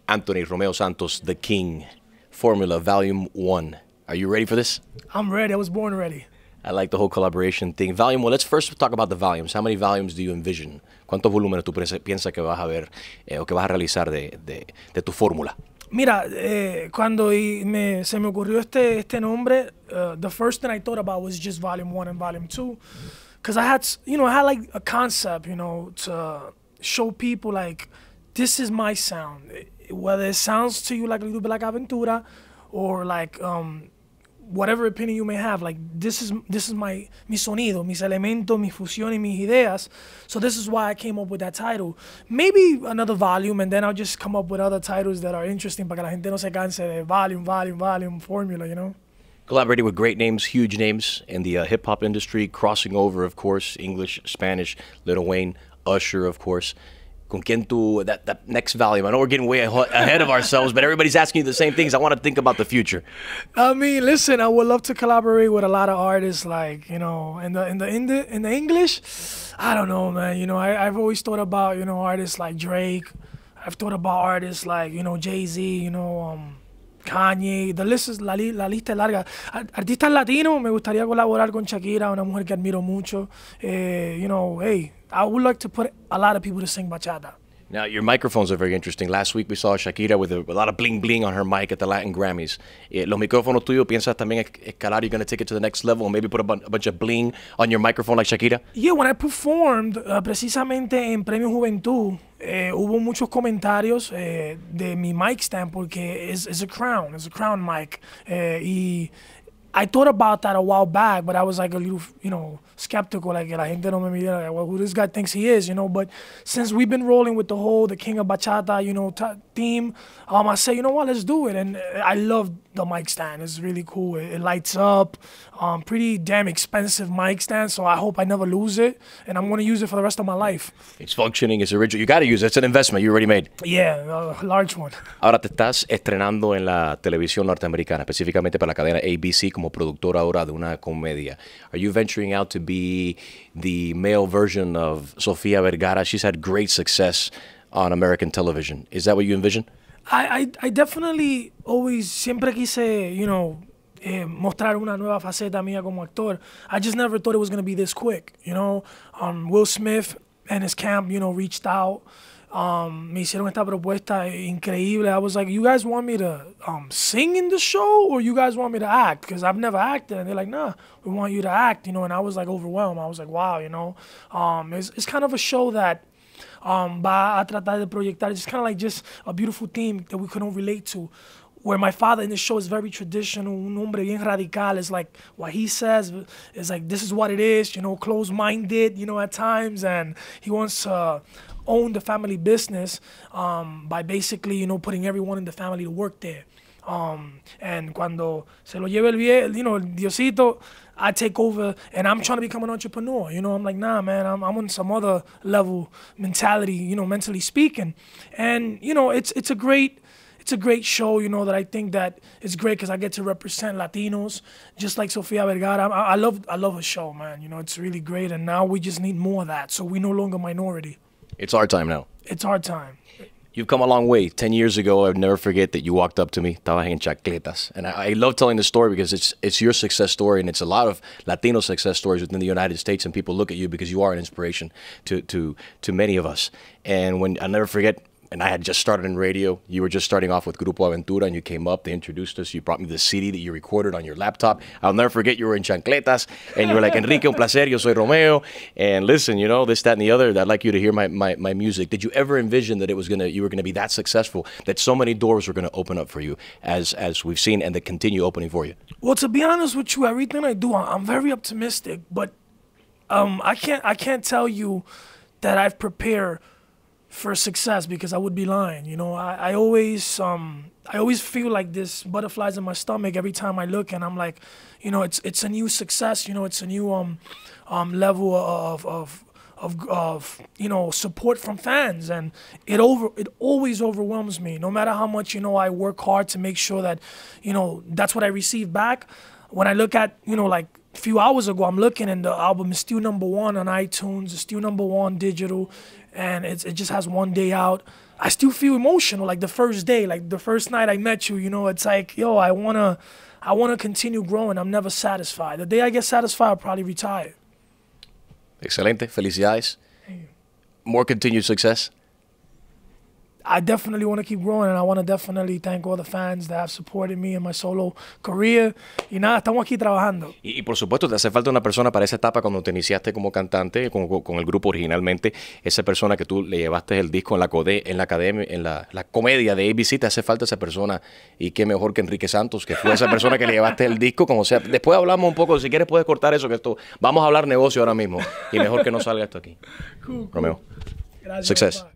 Anthony Romeo Santos, the King, Formula Volume 1. Are you ready for this? I'm ready. I was born ready. I like the whole collaboration thing. Volume 1, let's first talk about the volumes. How many volumes do you envision? ¿Cuántos volúmenes tú piensas que vas a ver o que vas a realizar de tu fórmula? Mira, cuando se me ocurrió este nombre, the first thing I thought about was just Volume 1 and Volume 2. Because I had like a concept, to show people like, this is my sound. Whether it sounds to you like a little bit like Aventura or like whatever opinion you may have, like this is mi sonido, mis elementos, mis fusiones, mis ideas. So this is why I came up with that title. Maybe another volume, and then I'll just come up with other titles that are interesting para que la gente no se canse de volume, formula, Collaborating with great names, huge names in the hip-hop industry, crossing over, of course, English, Spanish, Lil Wayne, Usher, of course. Con quien that next volume? I know we're getting way ahead of ourselves, but everybody's asking you the same things. I want to think about the future. I mean, listen, I would love to collaborate with a lot of artists, like, in the English. I don't know, man. I've always thought about, artists like Drake. I've thought about artists like, Jay-Z, Kanye. The list is la lista es larga. Artistas latinos, me gustaría colaborar con Shakira, una mujer que admiro mucho. Hey, I would like to put a lot of people to sing bachata. Now, your microphones are very interesting. Last week we saw Shakira with a lot of bling bling on her mic at the Latin Grammys. Los micrófonos tuyos, ¿piensas también escalar? You're going to take it to the next level and maybe put a bunch of bling on your microphone like Shakira? Yeah, when I performed, precisamente en Premio Juventud, hubo muchos comentarios de mi mic stand porque it's a crown mic. Y I thought about that a while back, but I was like a little, skeptical, like la gente no me mira, like, well, who this guy thinks he is, But since we've been rolling with the King of Bachata, theme, I say, you know what, let's do it. And I love the mic stand. It's really cool. It lights up. Pretty damn expensive mic stand, so I hope I never lose it, and I'm going to use it for the rest of my life. It's functioning, it's original. You got to use it. It's an investment you already made. Yeah, a large one. Ahora te estás estrenando en la televisión norteamericana, específicamente para la cadena ABC como productora ahora de una comedia. Are you venturing out to be the male version of Sofía Vergara? She's had great success on American television. Is that what you envision? I definitely always, siempre quise, mostrar una nueva faceta mía como actor. I just never thought it was going to be this quick, Will Smith and his camp, reached out. Me hicieron esta propuesta increíble. I was like, you guys want me to sing in the show or you guys want me to act? Because I've never acted. And they're like, nah, we want you to act, And I was like overwhelmed. I was like, wow, It's kind of a show that va a tratar de proyectar. It's kind of like just a beautiful theme that we couldn't relate to. Where my father in the show is very traditional, un hombre bien radical. It's like what he says is like, this is what it is, closed-minded, at times. And he wants to own the family business by basically, putting everyone in the family to work there. And cuando se lo lleve el Diosito, I take over and I'm trying to become an entrepreneur. I'm like, nah, man, I'm on some other level mentality, mentally speaking. And, it's a great show, that I think that it's great because I get to represent Latinos, just like Sofía Vergara. I love a show, man. It's really great, and now we just need more of that, so we're no longer minority. It's our time now. It's our time. You've come a long way. 10 years ago, I'll never forget that you walked up to me, estabas en chancletas. And I love telling the story because it's your success story, and it's a lot of Latino success stories within the United States, and people look at you because you are an inspiration to many of us. And I'll never forget, and I had just started in radio. You were just starting off with Grupo Aventura, and you came up, they introduced us. You brought me the CD that you recorded on your laptop. I'll never forget you were in chancletas, and you were like, Enrique, un placer, yo soy Romeo. And listen, this, that, and the other, I'd like you to hear my music. Did you ever envision that you were going to be that successful, that so many doors were going to open up for you, as we've seen, and that continue opening for you? Well, to be honest with you, everything I do, I'm very optimistic, but I can't tell you that I've prepared for success because I would be lying. I always feel like this butterflies in my stomach every time I look, and I'm like, it's a new success. It's a new level of support from fans, and it always overwhelms me. No matter how much I work hard to make sure that that's what I receive back. When I look at like few hours ago, I'm looking and the album is still #1 on iTunes. It's still #1 digital, and it just has 1 day out. I still feel emotional, like the first day, like the first night I met you. You know, it's like, yo, I wanna continue growing. I'm never satisfied. The day I get satisfied, I'll probably retire. Excelente, felicidades. More continued success. I definitely want to keep growing, and I want to definitely thank all the fans that have supported me in my solo career. Y nada, estamos aquí trabajando. Y por supuesto, te hace falta una persona para esa etapa cuando te iniciaste como cantante, con el grupo originalmente. Esa persona que tú le llevaste el disco en la academia, en la comedia de ABC, te hace falta esa persona. Y qué mejor que Enrique Santos, que fue esa persona que le llevaste el disco, como sea. Después hablamos un poco, si quieres puedes cortar eso, que esto, vamos a hablar negocio ahora mismo. Y mejor que no salga esto aquí. Cool. Romeo, Gracias, success. papá.